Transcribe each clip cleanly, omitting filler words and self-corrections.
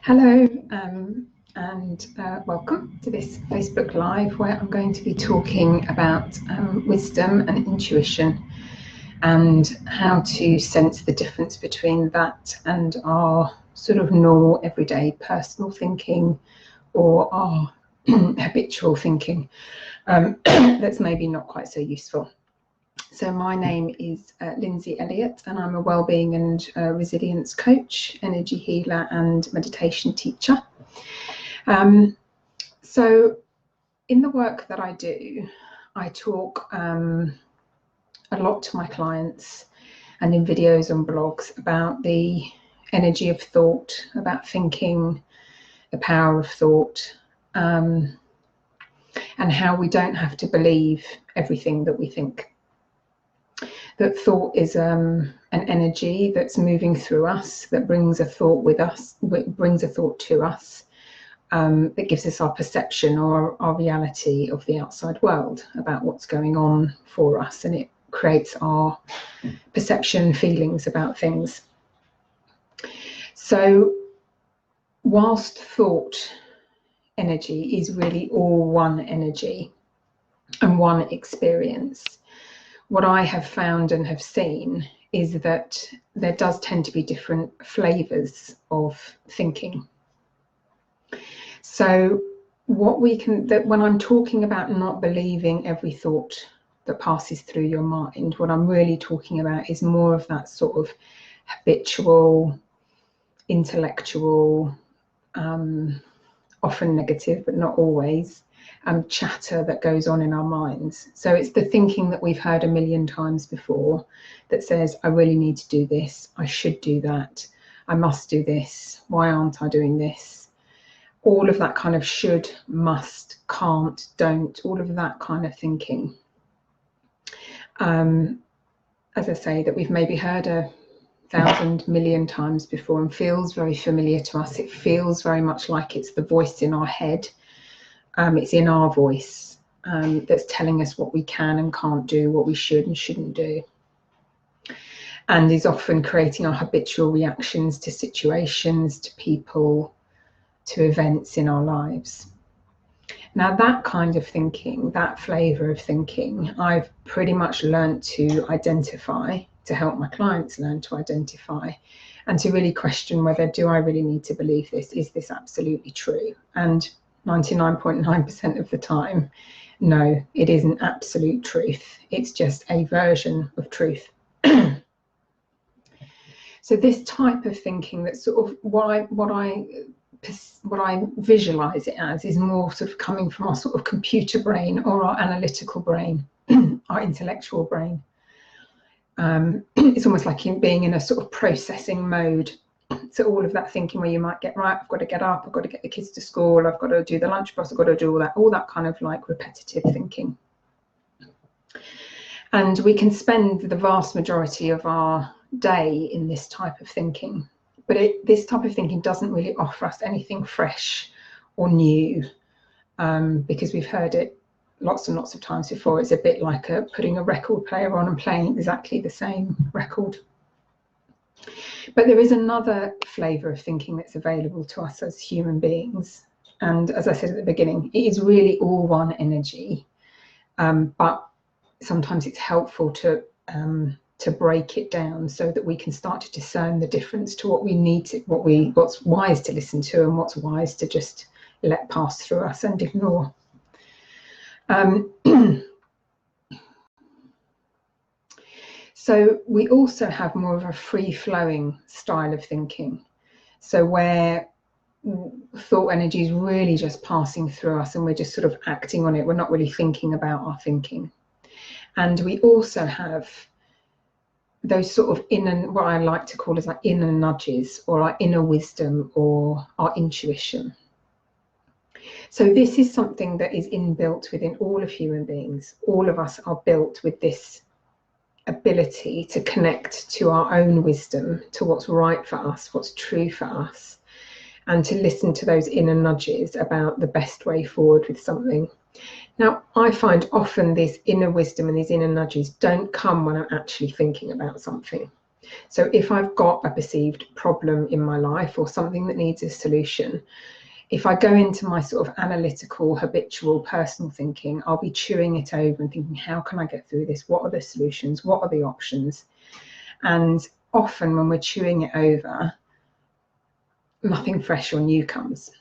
Hello, and welcome to this Facebook Live where I'm going to be talking about wisdom and intuition and how to sense the difference between that and our sort of normal, everyday personal thinking or our habitual thinking that's maybe not quite so useful. So my name is Lindsay Elliott, and I'm a wellbeing and resilience coach, energy healer and meditation teacher. So in the work that I do, I talk a lot to my clients and in videos and blogs about the energy of thought, about thinking, the power of thought, and how we don't have to believe everything that we think. That thought is an energy that's moving through us, that brings a thought with us, brings a thought to us, that gives us our perception or our reality of the outside world about what's going on for us, and it creates our perception, feelings about things. So whilst thought energy is really all one energy and one experience, what I have found and have seen is that there does tend to be different flavors of thinking. So when I'm talking about not believing every thought that passes through your mind, what I'm really talking about is more of that sort of habitual, intellectual, often negative, but not always, chatter that goes on in our minds. So it's the thinking that we've heard a million times before that says, I really need to do this, I should do that, I must do this, why aren't I doing this? All of that kind of should, must, can't, don't, all of that kind of thinking. As I say, that we've maybe heard 1,000 million times before and feels very familiar to us. It feels very much like it's the voice in our head. It's in our voice that's telling us what we can and can't do, what we should and shouldn't do, and is often creating our habitual reactions to situations, to people, to events in our lives. Now that kind of thinking, that flavour of thinking, I've pretty much learnt to identify, to help my clients learn to identify, and to really question whether, do I really need to believe this? Is this absolutely true? And 99.9% of the time, no, it isn't absolute truth. It's just a version of truth. So this type of thinking, that's sort of what I visualize it as, is more sort of coming from our sort of computer brain or our analytical brain, our intellectual brain. It's almost like being in a sort of processing mode. So all of that thinking where you might get, right, I've got to get up, I've got to get the kids to school, I've got to do the lunchbox, I've got to do all that kind of like repetitive thinking. And we can spend the vast majority of our day in this type of thinking, but this type of thinking doesn't really offer us anything fresh or new, because we've heard it lots and lots of times before. It's a bit like putting a record player on and playing exactly the same record. But there is another flavour of thinking that's available to us as human beings, and as I said at the beginning, it is really all one energy, but sometimes it's helpful to break it down so that we can start to discern the difference to what we need to, what's wise to listen to and what's wise to just let pass through us and ignore. So we also have more of a free-flowing style of thinking, so where thought energy is really just passing through us and we're just sort of acting on it. We're not really thinking about our thinking. And we also have those sort of inner, what I like to call as like inner nudges, or our inner wisdom, or our intuition. So this is something that is inbuilt within all of human beings. All of us are built with this ability to connect to our own wisdom, to what's right for us, what's true for us, and to listen to those inner nudges about the best way forward with something. Now, I find often this inner wisdom and these inner nudges don't come when I'm actually thinking about something. So if I've got a perceived problem in my life or something that needs a solution, if I go into my sort of analytical, habitual, personal thinking, I'll be chewing it over and thinking, how can I get through this? What are the solutions? What are the options? And often when we're chewing it over, nothing fresh or new comes.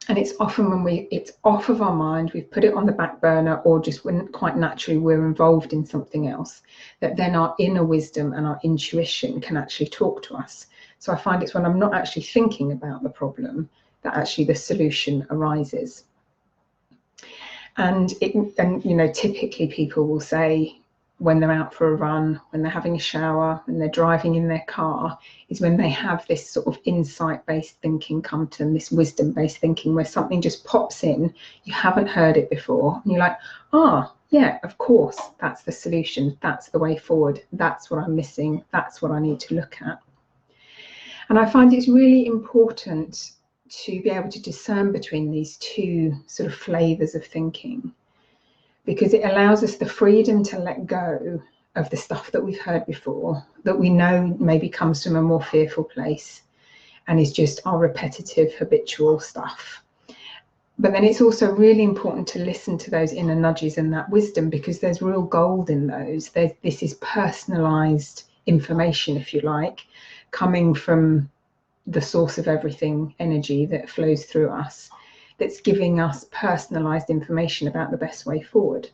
And it's often when it's off of our mind, we've put it on the back burner, or just when quite naturally we're involved in something else, that then our inner wisdom and our intuition can actually talk to us. So I find it's when I'm not actually thinking about the problem that actually the solution arises. And you know, typically people will say, when they're out for a run, when they're having a shower, when they're driving in their car, is when they have this sort of insight-based thinking come to them, this wisdom-based thinking, where something just pops in, you haven't heard it before, and you're like, yeah, of course, that's the solution, that's the way forward, that's what I'm missing, that's what I need to look at. And I find it's really important to be able to discern between these two sort of flavors of thinking, because it allows us the freedom to let go of the stuff that we've heard before, that we know maybe comes from a more fearful place and is just our repetitive, habitual stuff. But then it's also really important to listen to those inner nudges and that wisdom, because there's real gold in those. This is personalized information, if you like, coming from the source of everything, energy that flows through us, that's giving us personalized information about the best way forward.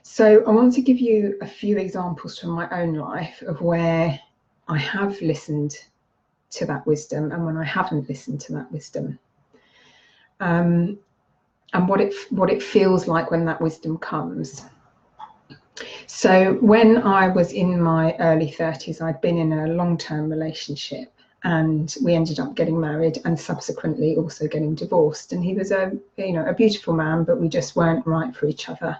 So I want to give you a few examples from my own life of where I have listened to that wisdom and when I haven't listened to that wisdom, and what it feels like when that wisdom comes. So when I was in my early 30s, I'd been in a long-term relationship, and we ended up getting married and subsequently also getting divorced. And he was a beautiful man, but we just weren't right for each other.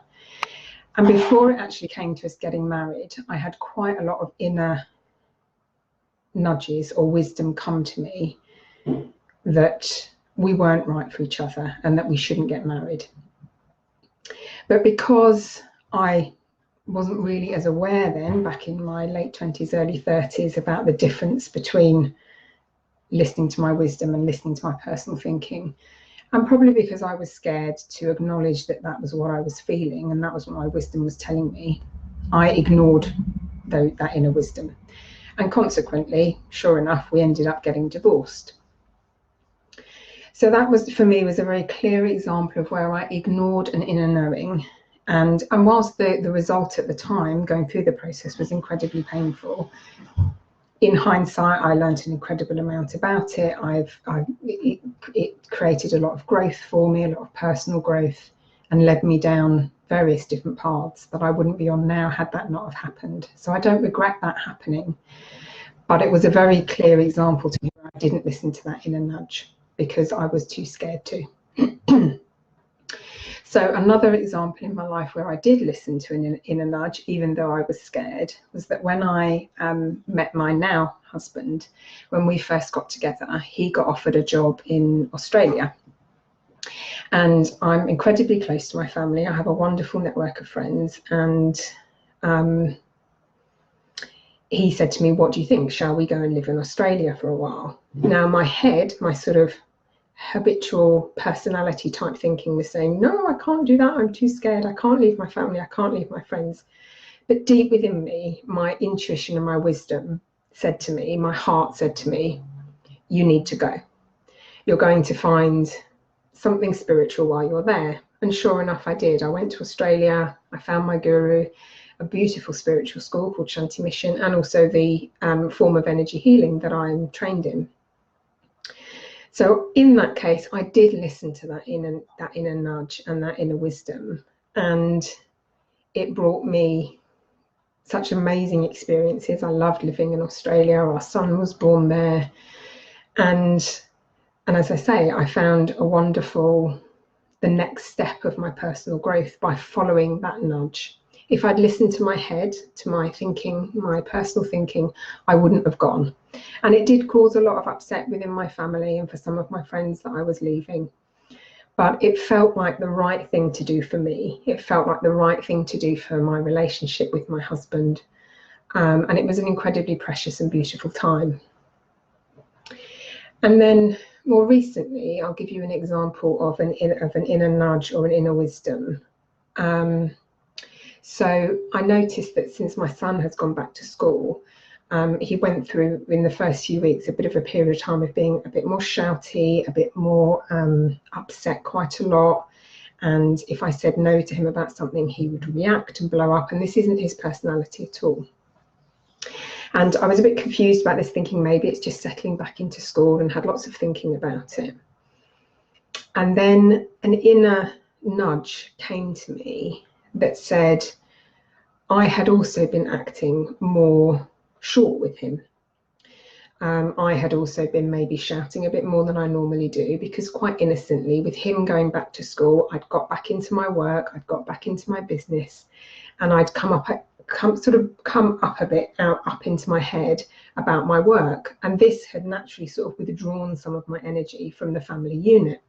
And before it actually came to us getting married, I had quite a lot of inner nudges or wisdom come to me that we weren't right for each other and that we shouldn't get married. But because I wasn't really as aware then, back in my late 20s, early 30s, about the difference between listening to my wisdom and listening to my personal thinking, and probably because I was scared to acknowledge that that was what I was feeling and that was what my wisdom was telling me, I ignored that inner wisdom. And consequently, sure enough, we ended up getting divorced. So that was, for me, was a very clear example of where I ignored an inner knowing. And whilst the result at the time, going through the process, was incredibly painful, in hindsight, I learned an incredible amount about it. It created a lot of growth for me, a lot of personal growth, and led me down various different paths that I wouldn't be on now had that not have happened. So I don't regret that happening, but it was a very clear example to me where I didn't listen to that inner nudge because I was too scared to. So another example in my life where I did listen to an inner nudge, even though I was scared, was that when I met my now husband, when we first got together, he got offered a job in Australia. And I'm incredibly close to my family. I have a wonderful network of friends. And he said to me, what do you think? Shall we go and live in Australia for a while? Now, my head, my sort of habitual personality type thinking was saying, no, I can't do that. I'm too scared. I can't leave my family. I can't leave my friends. But deep within me, my intuition and my wisdom said to me, my heart said to me, you need to go. You're going to find something spiritual while you're there. And sure enough, I did. I went to Australia. I found my guru, a beautiful spiritual school called Shanti Mission, and also the form of energy healing that I'm trained in. So in that case, I did listen to that inner nudge and that inner wisdom, and it brought me such amazing experiences. I loved living in Australia. Our son was born there, and as I say, I found the next step of my personal growth by following that nudge. If I'd listened to my head, to my thinking, my personal thinking, I wouldn't have gone. And it did cause a lot of upset within my family and for some of my friends that I was leaving. But it felt like the right thing to do for me. It felt like the right thing to do for my relationship with my husband. And it was an incredibly precious and beautiful time. And then more recently, I'll give you an example of an inner nudge or an inner wisdom. So I noticed that since my son has gone back to school, he went through, in the first few weeks, a bit of a period of time of being a bit more shouty, a bit more upset quite a lot. And if I said no to him about something, he would react and blow up. And this isn't his personality at all. And I was a bit confused about this, thinking maybe it's just settling back into school, and had lots of thinking about it. And then an inner nudge came to me that said I had also been acting more short with him. I had also been maybe shouting a bit more than I normally do, because quite innocently, with him going back to school, I'd got back into my work, I'd got back into my business, and I'd come up a bit up into my head about my work. And this had naturally sort of withdrawn some of my energy from the family unit,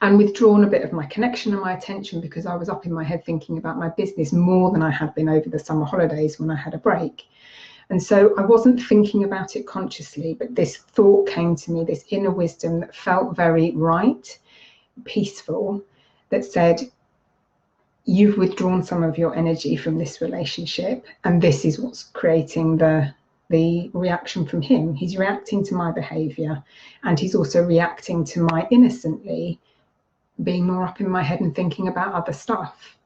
and withdrawn a bit of my connection and my attention, because I was up in my head thinking about my business more than I had been over the summer holidays when I had a break. And so I wasn't thinking about it consciously, but this thought came to me, this inner wisdom that felt very right, peaceful, that said, you've withdrawn some of your energy from this relationship, and this is what's creating the reaction from him. He's reacting to my behavior, and he's also reacting to my innocently being more up in my head and thinking about other stuff.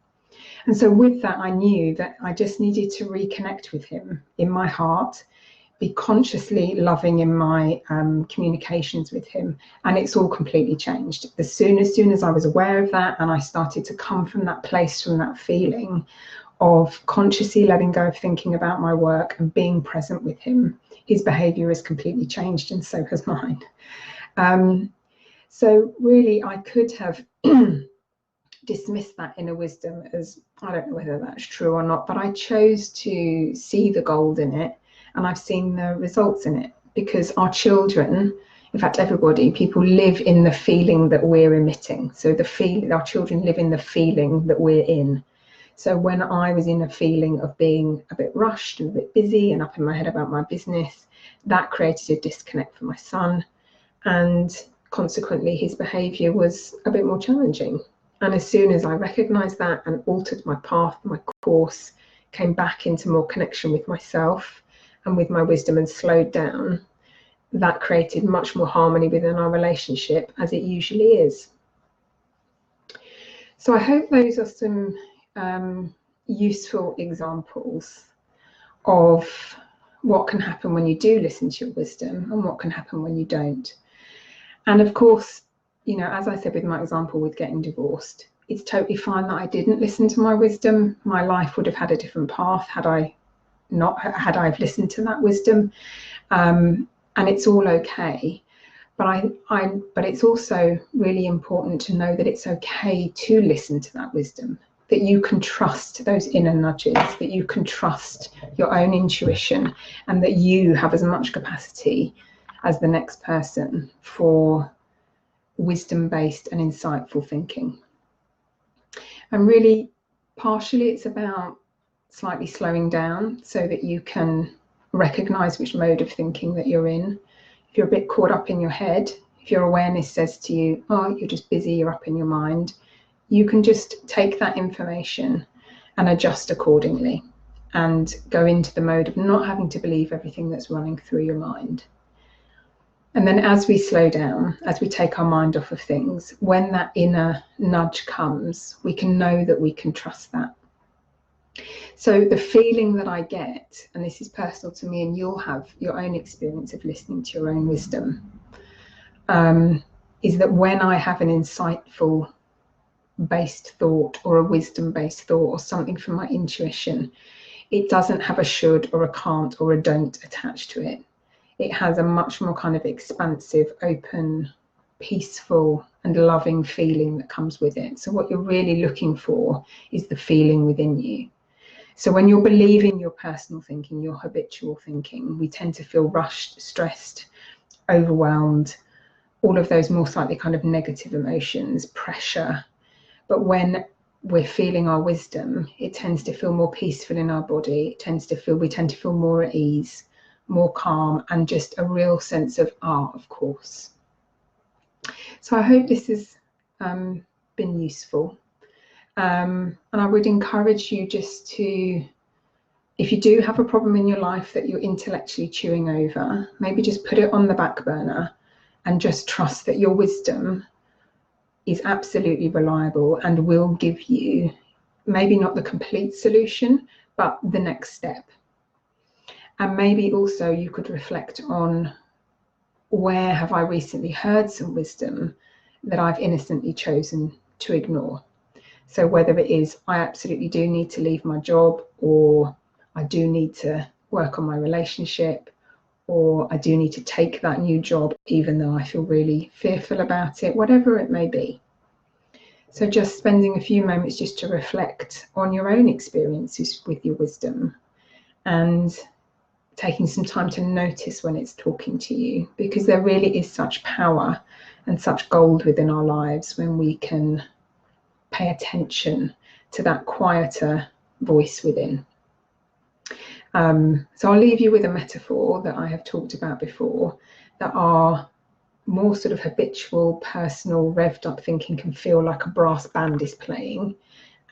And so with that, I knew that I just needed to reconnect with him in my heart, be consciously loving in my communications with him. And it's all completely changed. As soon as I was aware of that, and I started to come from that place, from that feeling of consciously letting go of thinking about my work and being present with him, his behavior has completely changed, and so has mine. So really, I could have dismiss that inner wisdom as, I don't know whether that's true or not, but I chose to see the gold in it, and I've seen the results in it, because our children, in fact everybody, people live in the feeling that we're emitting. So our children live in the feeling that we're in. So when I was in a feeling of being a bit rushed and a bit busy and up in my head about my business, that created a disconnect for my son, and consequently his behavior was a bit more challenging. And as soon as I recognized that and altered my path, my course, came back into more connection with myself and with my wisdom, and slowed down, that created much more harmony within our relationship, as it usually is. So I hope those are some useful examples of what can happen when you do listen to your wisdom, and what can happen when you don't. And of course, you know, as I said with my example with getting divorced, it's totally fine that I didn't listen to my wisdom. My life would have had a different path had I listened to that wisdom, and it's all okay. But it's also really important to know that it's okay to listen to that wisdom, that you can trust those inner nudges, that you can trust your own intuition, and that you have as much capacity as the next person for wisdom-based and insightful thinking. And really, partially it's about slightly slowing down so that you can recognize which mode of thinking that you're in. If you're a bit caught up in your head, if your awareness says to you, oh, you're just busy, you're up in your mind, you can just take that information and adjust accordingly, and go into the mode of not having to believe everything that's running through your mind. And then as we slow down, as we take our mind off of things, when that inner nudge comes, we can know that we can trust that. So the feeling that I get, and this is personal to me, and you'll have your own experience of listening to your own wisdom, is that when I have an insightful based thought, or a wisdom based thought, or something from my intuition, it doesn't have a should or a can't or a don't attached to it. It has a much more kind of expansive, open, peaceful and loving feeling that comes with it. So what you're really looking for is the feeling within you. So when you're believing your personal thinking, your habitual thinking, we tend to feel rushed, stressed, overwhelmed, all of those more slightly kind of negative emotions, pressure. But when we're feeling our wisdom, it tends to feel more peaceful in our body. We tend to feel more at ease, more calm, and just a real sense of of course. So I hope this has been useful. And I would encourage you just to, if you do have a problem in your life that you're intellectually chewing over, maybe just put it on the back burner and just trust that your wisdom is absolutely reliable and will give you maybe not the complete solution, but the next step. And maybe also you could reflect on, where have I recently heard some wisdom that I've innocently chosen to ignore? So whether it is, I absolutely do need to leave my job, or I do need to work on my relationship, or I do need to take that new job even though I feel really fearful about it, whatever it may be. So just spending a few moments just to reflect on your own experiences with your wisdom, and taking some time to notice when it's talking to you, because there really is such power and such gold within our lives when we can pay attention to that quieter voice within. So I'll leave you with a metaphor that I have talked about before, that our more sort of habitual, personal, revved up thinking can feel like a brass band is playing,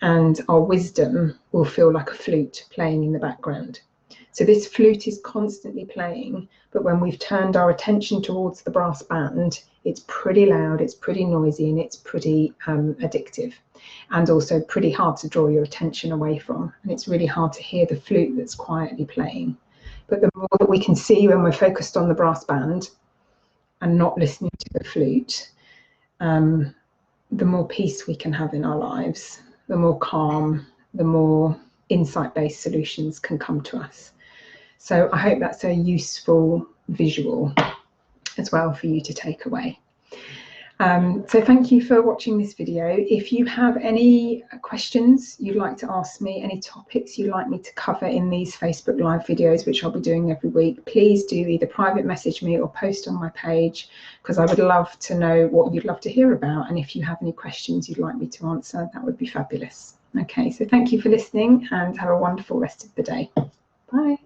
and our wisdom will feel like a flute playing in the background. So this flute is constantly playing, but when we've turned our attention towards the brass band, it's pretty loud, it's pretty noisy, and it's pretty addictive, and also pretty hard to draw your attention away from. And it's really hard to hear the flute that's quietly playing. But the more that we can see when we're focused on the brass band and not listening to the flute, the more peace we can have in our lives, the more calm, the more insight-based solutions can come to us. So I hope that's a useful visual as well for you to take away. So thank you for watching this video. If you have any questions you'd like to ask me, any topics you'd like me to cover in these Facebook Live videos, which I'll be doing every week, please do either private message me or post on my page, because I would love to know what you'd love to hear about. And if you have any questions you'd like me to answer, that would be fabulous. Okay, so thank you for listening and have a wonderful rest of the day. Bye.